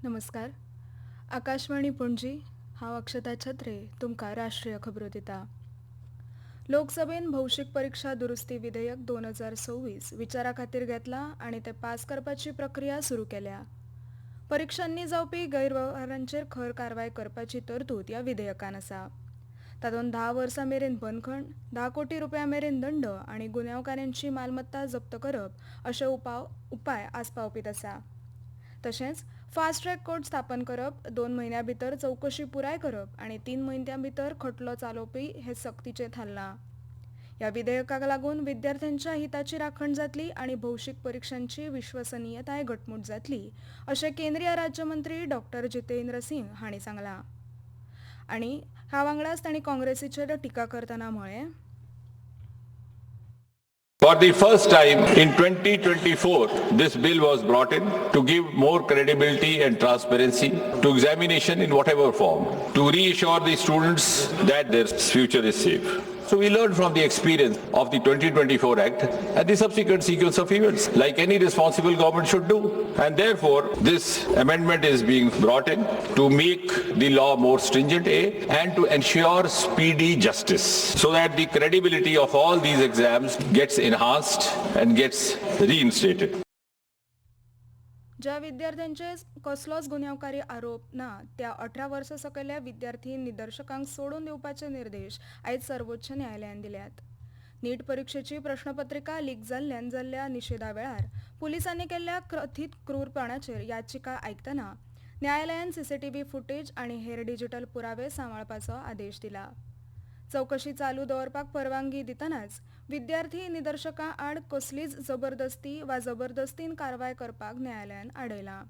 नमस्कार. आकाशवाणी पणजी हांव अक्षता छत्रे तुमकां राष्ट्रीय खबरो दिता. लोकसभेन भौशीक परीक्षा दुरुस्ती विधेयक 2026 विचारा खातीर घेतला आनी ते पास करपाची प्रक्रिया सुरू केल्या. परीक्षांनी जावपी गैरव्यवहारांचेर खर कारवाय करपाची तरतूद ह्या विधेयकान आसा. तातूंत 10 वर्सां मेरेन बंदखण, 10 कोटी रुपया मेरेन दंड आनी गुन्यांवकारांची मालमत्ता जप्त करप अशे उपाय आस्पावपीत आसा. तशेंच फास्ट ट्रॅक कोर्ट स्थापन करप, 2 म्हयन्यां भितर चवकशी पुराय करप आनी 3 म्हयन्यां भितर खटलो चालोवपी हे सक्तीचें थारलां. ह्या विधेयकाक लागून विद्यार्थ्यांच्या हिताची राखण जातली आनी भौशीक परीक्षांची विश्वसनीयताय घटमूट जातली अशें केंद्रीय राज्यमंत्री डॉ. जितेंद्र सिंग हांणी सांगलां. आनी ह्या वांगडाच तांणी काँग्रेसीचेर टिका करतना म्हळें, For the first time in 2024, this bill was brought in to give more credibility and transparency to examination in whatever form, to reassure the students that their future is safe. So we learned from the experience of the 2024 Act and the subsequent sequence of events, like any responsible government should do. And therefore, this amendment is being brought in to make the law more stringent, and to ensure speedy justice, so that the credibility of all these exams gets enhanced and gets reinstated. ज्या विद्यार्थ्यांचे कसलोच गुन्यांवकारी आरोप ना त्या 18 वर्सां सकयल्या विद्यार्थी निदर्शकांक सोडून दिवपाचे निर्देश आयज सर्वोच्च न्यायालयान दिल्यात. नीट परीक्षेची प्रश्नपत्रिका लीक जाल्ल्यान जाल्ल्या निशेधा वेळार पुलिसांनी केल्ल्या कथीत क्रूरपणाचेर याचिका आयकतना न्यायालयान सीसीटीव्ही फुटेज आनी हेर डिजिटल पुरावे सांबाळपाचो आदेश दिला. चवकशी चालू दवरपाक परवानगी दितनाच विद्यार्थी निदर्शकां आड कसलीच जबरदस्ती वा जबरदस्तीन कारवाय करपाक न्यायालयान आडयलां.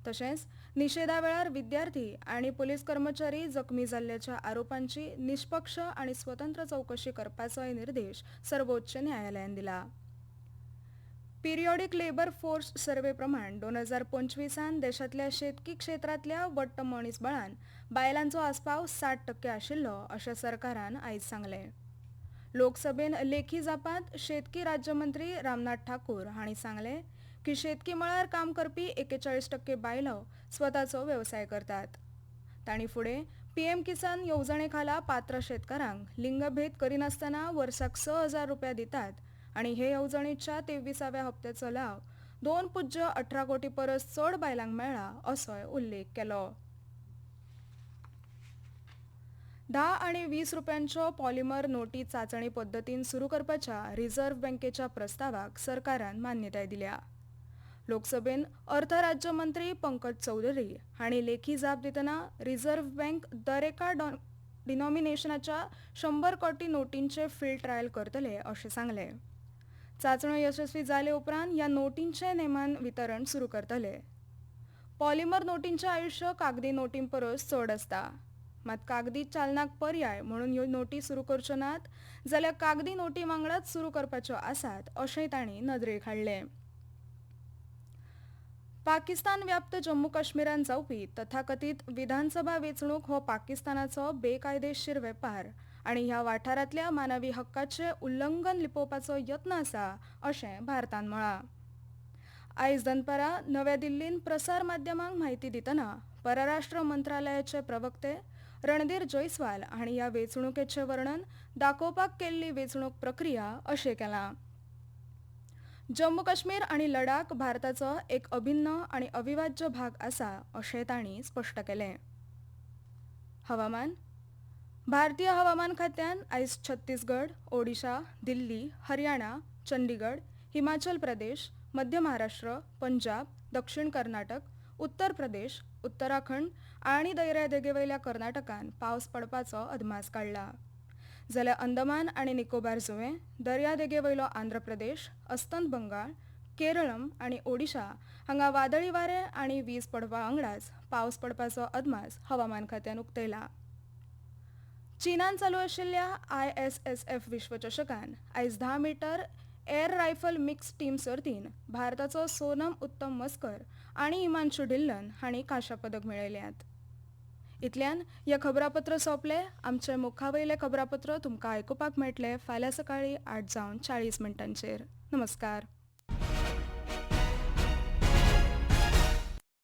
तशेंच निशेधा वेळार विद्यार्थी आनी पुलीस कर्मचारी जखमी जाल्ल्याच्या आरोपांची निष्पक्ष आनी स्वतंत्र चवकशी करपाचोय निर्देश सर्वोच्च न्यायालयान दिला. पिरियोडीक लेबर फोर्स सर्वे प्रमाण 2025 देशांतल्या शेतकी क्षेत्रांतल्या वट्ट मनीसबळान बायलांचो आस्पाव 60% आशिल्लो अशें सरकारान आयज सांगलें. लोकसभेन लेखी जापांत शेतकी राज्यमंत्री रामनाथ ठाकूर हांणी सांगलें की शेतकी मळार काम करपी 41% बायलो स्वताचो वेवसाय करतात. तांणी फुडें पीएम किसान येवजणे खाला पात्र शेतकारांक लिंगभेद करिनासतना वर्साक 6,000 रुपया दितात आनी हे येवजणेच्या 23व्या हप्त्याचो लाव 2.18 कोटी परस चड बायलांक मेळ्ळा असोय उल्लेख केलो. 10 आनी 20 रुपयांच्यो पॉलिमर नोटी चांचणी पद्दतीन सुरू करपाच्या रिझर्व्ह बँकेच्या प्रस्तावाक सरकारान मान्यताय दिल्या. लोकसभेन अर्थ राज्यमंत्री पंकज चौधरी हांणी लेखी जाप दितना रिझर्व्ह बँक दरेका डिनॉमिनेशनाच्या 100 कोटी नोटींचे फील्ड ट्रायल करतले अशें सांगलें. चांचण्यो यशस्वी जाले उपरांत ह्या नोटींचे नेमान वितरण सुरू करतले. पॉलिमर नोटींचें आयुश्य कागदी नोटीं परस चड आसता. मात कागदी चालनाक पर्याय म्हणून ह्यो नोटी सुरू करच्यो नात जाल्यार कागदी नोटी वांगडाच सुरू करपाच्यो आसात अशेंय तांणी नदरेक हाडलें. पाकिस्तान व्याप्त जम्मू काश्मीरान जावपी तथाकथीत विधानसभा वेंचणूक हो पाकिस्तानाचो बेकायदेशीर वेपार आनी ह्या वाठारांतल्या मानवी हक्काचें उल्लंघन लिपोवपाचो यत्न आसा अशें भारतान म्हळां. आयज दनपारां नव्या दिल्लीन प्रसार माध्यमांक म्हायती दितना परराष्ट्र मंत्रालयाचे प्रवक्ते रणधीर जयस्वाल हांणी ह्या वेंचणुकेचें वर्णन दाखोवपाक केल्ली वेंचणूक प्रक्रिया अशें केलां. जम्मू काश्मीर आनी लडाख भारताचो एक अभिन्न आनी अविभाज्य भाग आसा अशें तांणी स्पश्ट केलें. हवामान. भारतीय हवामान खात्यान आयज छत्तीसगड, ओडिशा, दिल्ली, हरियाणा, चंडीगड, हिमाचल प्रदेश, मध्य महाराष्ट्र, पंजाब, दक्षिण कर्नाटक, उत्तर प्रदेश, उत्तराखंड आनी दर्या देगेवयल्या कर्नाटकान पावस पडपाचो अदमास काडला. जाल्यार अंदमान आनी निकोबार जुंवे, दर्या देगेवयलो आंध्र प्रदेश, अस्तंत बंगाळ, केरळम आनी ओडिशा हांगा वादळी वारे आनी वीज पडपा वांगडाच पावस पडपाचो अदमास हवामान खात्यान उक्तायला. चीनान चालू आशिल्ल्या ISSF विश्वचषकान आयज 10 metre air rifle mix team सर्तीन भारताचो सोनम उत्तम मस्कर आनी हिमांशू ढिल्लन हांणी कांस्य पदक मेळयल्यात. इतल्यान हे खबरापत्र सोंपले. आमचे मुखावयले खबरापत्र तुमकां आयकुपाक मेळटले फाल्यां सकाळीं 8:40 नमस्कार.